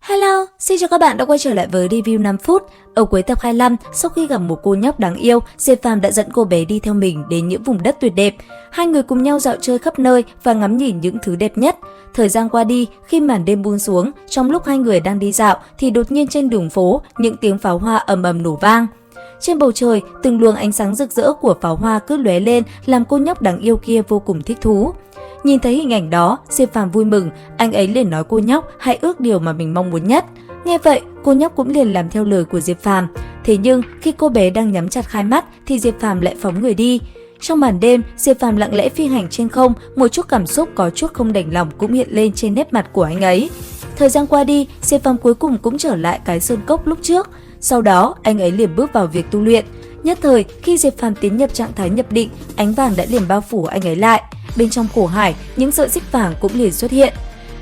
Hello, xin chào các bạn đã quay trở lại với review 5 phút. Ở cuối tập 25, sau khi gặp một cô nhóc đáng yêu, Diệp Phàm đã dẫn cô bé đi theo mình đến những vùng đất tuyệt đẹp. Hai người cùng nhau dạo chơi khắp nơi và ngắm nhìn những thứ đẹp nhất. Thời gian qua đi, khi màn đêm buông xuống, trong lúc hai người đang đi dạo thì đột nhiên trên đường phố, những tiếng pháo hoa ầm ầm nổ vang. Trên bầu trời, từng luồng ánh sáng rực rỡ của pháo hoa cứ lóe lên làm cô nhóc đáng yêu kia vô cùng thích thú. Nhìn thấy hình ảnh đó, Diệp Phàm vui mừng, anh ấy liền nói cô nhóc hãy ước điều mà mình mong muốn nhất. Nghe vậy, cô nhóc cũng liền làm theo lời của Diệp Phàm. Thế nhưng, khi cô bé đang nhắm chặt hai mắt thì Diệp Phàm lại phóng người đi. Trong màn đêm, Diệp Phàm lặng lẽ phi hành trên không, một chút cảm xúc có chút không đành lòng cũng hiện lên trên nét mặt của anh ấy. Thời gian qua đi, Diệp Phàm cuối cùng cũng trở lại cái sơn cốc lúc trước. Sau đó, anh ấy liền bước vào việc tu luyện. Nhất thời, khi Diệp Phàm tiến nhập trạng thái nhập định, ánh vàng đã liền bao phủ anh ấy lại. Bên trong khổ hải, những sợi xích vàng cũng liền xuất hiện.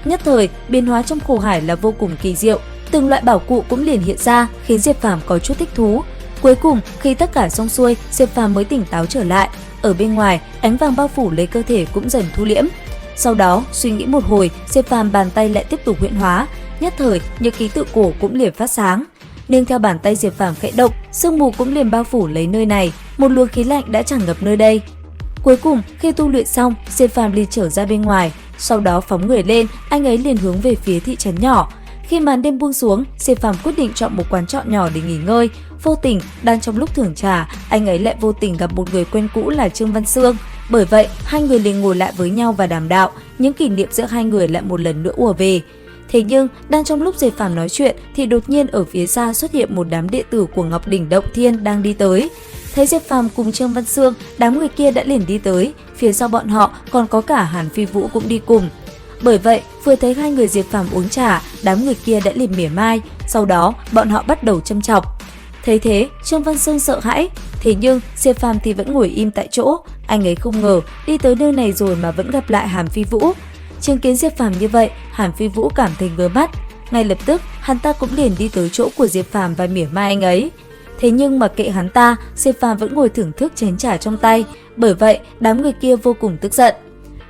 Nhất thời, biến hóa trong khổ hải là vô cùng kỳ diệu. Từng loại bảo cụ cũng liền hiện ra, khiến Diệp Phàm có chút thích thú. Cuối cùng, khi tất cả xong xuôi, Diệp Phàm mới tỉnh táo trở lại. Ở bên ngoài, ánh vàng bao phủ lấy cơ thể cũng dần thu liễm. Sau đó, suy nghĩ một hồi, Diệp Phàm bàn tay lại tiếp tục huyễn hóa. Nhất thời, những ký tự cổ cũng liền phát sáng. Nương theo bàn tay Diệp Phàm khẽ động, sương mù cũng liền bao phủ lấy nơi này, một luồng khí lạnh đã tràn ngập nơi đây. Cuối cùng, khi tu luyện xong, Diệp Phàm liền trở ra bên ngoài, sau đó phóng người lên, anh ấy liền hướng về phía thị trấn nhỏ. Khi màn đêm buông xuống, Diệp Phàm quyết định chọn một quán trọ nhỏ để nghỉ ngơi. Vô tình, đang trong lúc thưởng trà, anh ấy lại vô tình gặp một người quen cũ là Trương Văn Sương. Bởi vậy, hai người liền ngồi lại với nhau và đàm đạo, những kỷ niệm giữa hai người lại một lần nữa ùa về. Thế nhưng, đang trong lúc Diệp Phàm nói chuyện thì đột nhiên ở phía xa xuất hiện một đám đệ tử của Ngọc Đỉnh Động Thiên đang đi tới. Thấy Diệp Phàm cùng Trương Văn Sương, đám người kia đã liền đi tới, phía sau bọn họ còn có cả Hàn Phi Vũ cũng đi cùng. Bởi vậy, vừa thấy hai người Diệp Phàm uống trà, đám người kia đã liền mỉa mai, sau đó bọn họ bắt đầu châm chọc. Thấy thế, Trương Văn Sương sợ hãi, thế nhưng Diệp Phàm thì vẫn ngồi im tại chỗ, anh ấy không ngờ đi tới nơi này rồi mà vẫn gặp lại Hàn Phi Vũ. Chứng kiến Diệp Phàm như vậy, Hàn Phi Vũ cảm thấy ngứa mắt, ngay lập tức hắn ta cũng liền đi tới chỗ của Diệp Phàm và mỉa mai anh ấy. Thế nhưng mà kệ hắn ta, Diệp Phàm vẫn ngồi thưởng thức chén trà trong tay, bởi vậy đám người kia vô cùng tức giận.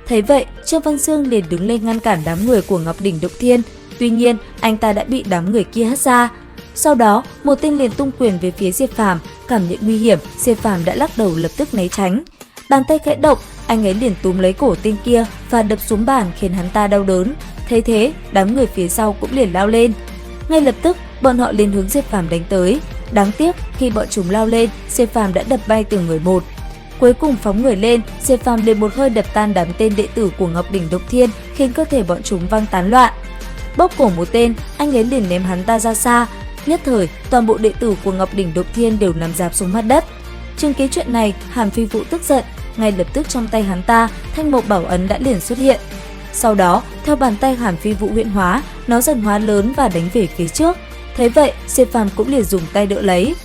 Thấy vậy, Trương Văn Sương liền đứng lên ngăn cản đám người của Ngọc Đỉnh Động Thiên, tuy nhiên anh ta đã bị đám người kia hất ra. Sau đó, một tên liền tung quyền về phía Diệp Phàm, cảm nhận nguy hiểm, Diệp Phàm đã lắc đầu lập tức né tránh. Bàn tay khẽ động, anh ấy liền túm lấy cổ tên kia và đập xuống bàn khiến hắn ta đau đớn. Thấy thế, đám người phía sau cũng liền lao lên. Ngay lập tức, bọn họ liền hướng Diệp Phàm đánh tới. Đáng tiếc, khi bọn chúng lao lên, Diệp Phàm đã đập bay từng người một. Cuối cùng phóng người lên, Diệp Phàm liền một hơi đập tan đám tên đệ tử của Ngọc Đỉnh Động Thiên, khiến cơ thể bọn chúng văng tán loạn. Bóp cổ một tên, anh ấy liền ném hắn ta ra xa. Nhất thời, toàn bộ đệ tử của Ngọc Đỉnh Động Thiên đều nằm rạp xuống mặt đất. Chứng kiến chuyện này, Hàn Phi Vũ tức giận, ngay lập tức trong tay hắn ta, thanh mộc bảo ấn đã liền xuất hiện. Sau đó, theo bàn tay Hàn Phi Vũ huyễn hóa, nó dần hóa lớn và đánh về phía trước. Thế vậy, Diệp Phàm cũng liền dùng tay đỡ lấy.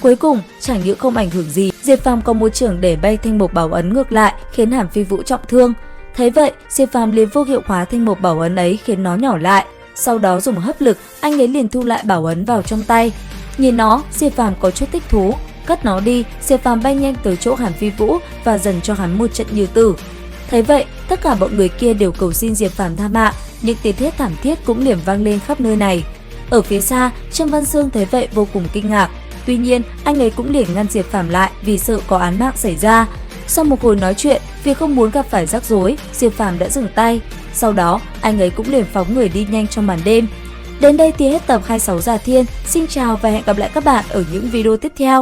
Cuối cùng, chẳng những không ảnh hưởng gì, Diệp Phàm còn một chưởng để bay thanh mộc bảo ấn ngược lại, khiến Hàn Phi Vũ trọng thương. Thế vậy, Diệp Phàm liền vô hiệu hóa thanh mộc bảo ấn ấy khiến nó nhỏ lại. Sau đó dùng hấp lực, anh ấy liền thu lại bảo ấn vào trong tay. Nhìn nó, Diệp Phàm có chút thích thú. Cất nó đi, Diệp Phàm bay nhanh tới chỗ Hàn Phi Vũ và dần cho hắn một trận như tử. Thấy vậy, tất cả bọn người kia đều cầu xin Diệp Phàm tha mạng, những tiếng thét thảm thiết cũng liền vang lên khắp nơi này. Ở phía xa, Trương Văn Sương thấy vậy vô cùng kinh ngạc. Tuy nhiên, anh ấy cũng liền ngăn Diệp Phàm lại vì sợ có án mạng xảy ra. Sau một hồi nói chuyện, vì không muốn gặp phải rắc rối, Diệp Phàm đã dừng tay. Sau đó, anh ấy cũng liền phóng người đi nhanh trong màn đêm. Đến đây thì hết tập 26 Già Thiên. Xin chào và hẹn gặp lại các bạn ở những video tiếp theo.